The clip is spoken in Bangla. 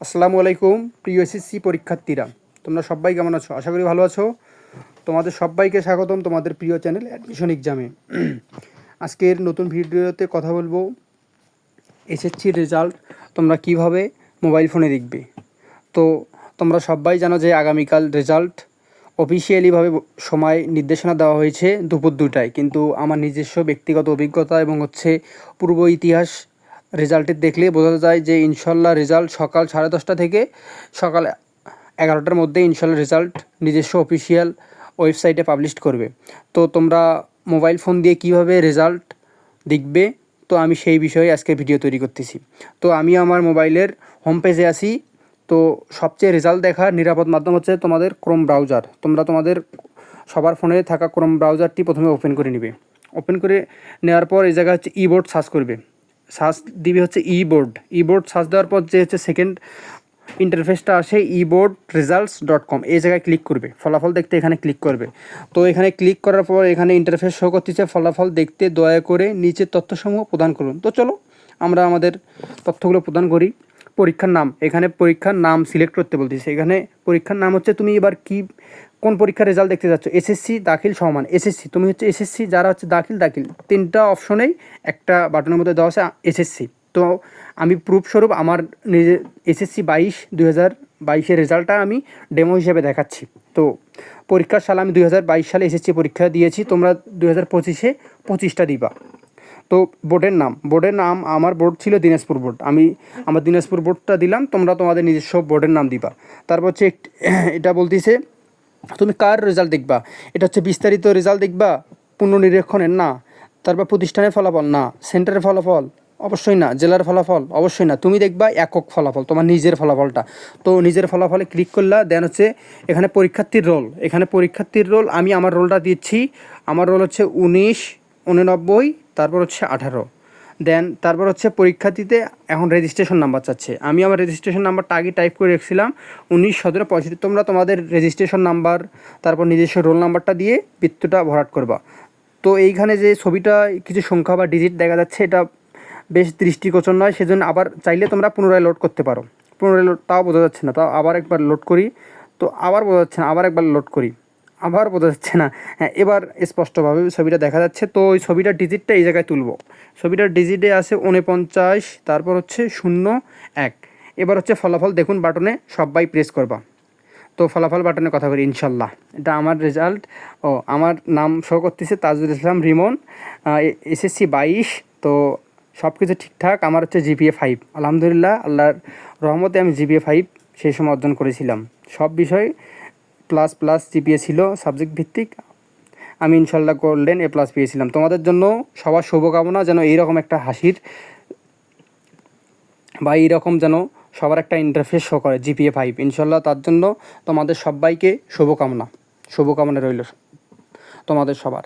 আসসালামু আলাইকুম প্রিয় এসএসসি পরীক্ষার্থীরা, তোমরা সবাই কেমন আছো? আশা করি ভালো আছো। তোমাদের সবাইকে স্বাগতম তোমাদের প্রিয় চ্যানেল অ্যাডমিশন এক্সামে। আজকের নতুন ভিডিওতে কথা বলবো এসএসসির রেজাল্ট তোমরা কিভাবে মোবাইল ফোনে দেখবে। তো তোমরা সবাই জানো যে আগামীকাল রেজাল্ট অফিসিয়ালিভাবে সময় নির্দেশনা দেওয়া হয়েছে দুপুর 2টায়, কিন্তু আমার নিজস্ব ব্যক্তিগত অভিজ্ঞতা এবং পূর্ব ইতিহাস রেজাল্টের দেখলে বোঝা যায় যে ইনশাল্লাহ রেজাল্ট সকাল 10:30 থেকে সকাল 11টার মধ্যে ইনশাল্লাহ রেজাল্ট নিজস্ব অফিসিয়াল ওয়েবসাইটে পাবলিশ করবে। তো তোমরা মোবাইল ফোন দিয়ে কিভাবে রেজাল্ট দেখবে, তো আমি সেই বিষয়ে আজকে ভিডিও তৈরি করতেছি। তো আমি আমার মোবাইলের হোম পেজে আসি। তো সবচেয়ে রেজাল্ট দেখার নিরাপদ মাধ্যম হচ্ছে তোমাদের ক্রোম ব্রাউজার। তোমরা তোমাদের সবার ফোনে থাকা ক্রোম ব্রাউজারটি প্রথমে ওপেন করে নেবে। ওপেন করে নেওয়ার পর এই জায়গায় হচ্ছে ইবোর্ড সার্চ করবে। সার্চ দিবে হচ্ছে ইবোর্ড সার্চ দেওয়ার পর যে হচ্ছে সেকেন্ড ইন্টারফেসটা আসে eboardresults.com, এই জায়গায় ক্লিক করবে। ফলাফল দেখতে এখানে ক্লিক করবে। তো এখানে ক্লিক করার পর এখানে ইন্টারফেস শো করতেছে ফলাফল দেখতে দয়া করে নিচের তথ্যসমূহ প্রদান করুন। তো চলো আমরা আমাদের তথ্যগুলো প্রদান করি। পরীক্ষার নাম, এখানে পরীক্ষার নাম সিলেক্ট করতে বলতেছে। এখানে পরীক্ষার নাম হচ্ছে তুমি এবার কোন পরীক্ষার রেজাল্ট দেখতে যাচ্ছ। এসএসসি দাখিল সমান এসএসসি, তুমি হচ্ছে এসএসসি যারা হচ্ছে দাখিল তিনটা অপশনেই একটা বাটনের মধ্যে দেওয়া আছে এসএসসি। তো আমি প্রুফস্বরূপ আমার নিজের এসএসসি 2022 রেজাল্টটা আমি ডেমো হিসেবে দেখাচ্ছি। তো পরীক্ষার সাল আমি 2022 সালে এসএসসি পরীক্ষা দিয়েছি। তোমরা 2025-এ 25টা দিবা। তো বোর্ডের নাম আমার বোর্ড ছিল দিনাজপুর বোর্ড, আমি আমার দিনাজপুর বোর্ডটা দিলাম। তোমরা তোমাদের নিজস্ব বোর্ডের নাম দিবা। তারপর হচ্ছে এটা বলতেছে তুমি কার রেজাল্ট দেখবা। এটা হচ্ছে বিস্তারিত রেজাল্ট দেখবা, পুনর্নিরীক্ষণের না, তারপর প্রতিষ্ঠানের ফলাফল না, সেন্টারের ফলাফল অবশ্যই না, জেলার ফলাফল অবশ্যই না, তুমি দেখবা একক ফলাফল, তোমার নিজের ফলাফলটা। তো নিজের ফলাফলে ক্লিক করলা। দেন হচ্ছে এখানে পরীক্ষার্থীর রোল আমি আমার রোলটা দিচ্ছি। আমার রোল হচ্ছে 19, 89, তারপর হচ্ছে 18। দেন তারপর হচ্ছে পরীক্ষার্থীতে এখন রেজিস্ট্রেশন নাম্বার চাচ্ছে। আমি আমার রেজিস্ট্রেশন নাম্বারটা আগে টাইপ করে রেখেছিলাম 19, 17, 65। তোমরা তোমাদের রেজিস্ট্রেশন নাম্বার তারপর নিজস্ব রোল নাম্বারটা দিয়ে বৃত্তটা ভরাট করবা। তো এইখানে যে ছবিটা কিছু সংখ্যা বা ডিজিট দেখা যাচ্ছে, এটা বেশ দৃষ্টিগোচর নয়, সেজন্য আবার চাইলে তোমরা পুনরায় লোড করতে পারো। পুনরায় লোড, তাও বোঝা যাচ্ছে না, তাও আবার একবার লোড করি। তো আবার বোঝা যাচ্ছে না, আবার একবার লোড করি, আবার বোঝা যাচ্ছে না। হ্যাঁ, এবার স্পষ্টভাবে ছবিটা দেখা যাচ্ছে। তো ওই ছবিটার ডিজিটটা এই জায়গায় তুলব। ছবিটার ডিজিটে আছে 49, তারপর হচ্ছে 01। এবার হচ্ছে ফলাফল দেখুন বাটনে সবাই প্রেস করবা। তো ফলাফল বাটনে কথা বলি। ইনশাল্লাহ এটা আমার রেজাল্ট। আমার নাম শো করতেছে তাজুল ইসলাম রিমন, এসএসসি 22। তো সব কিছু ঠিকঠাক। আমার হচ্ছে জিপিএ 5, আলহামদুলিল্লাহ আল্লাহর রহমতে আমি জিপিএ 5 সেই সময় অর্জন করেছিলাম। সব বিষয় প্লাস জিপিএ ছিল সাবজেক্ট ভিত্তিক। আমি ইনশাল্লাহ গোল্ডেন A+ পেয়েছিলাম। তোমাদের জন্য সবার শুভকামনা, যেন এইরকম একটা হাসির বা এইরকম যেন সবার একটা ইন্টারফেস শো করে জিপিএ 5 ইনশাল্লাহ। তার জন্য তোমাদের সবাইকে শুভকামনা রইল তোমাদের সবার।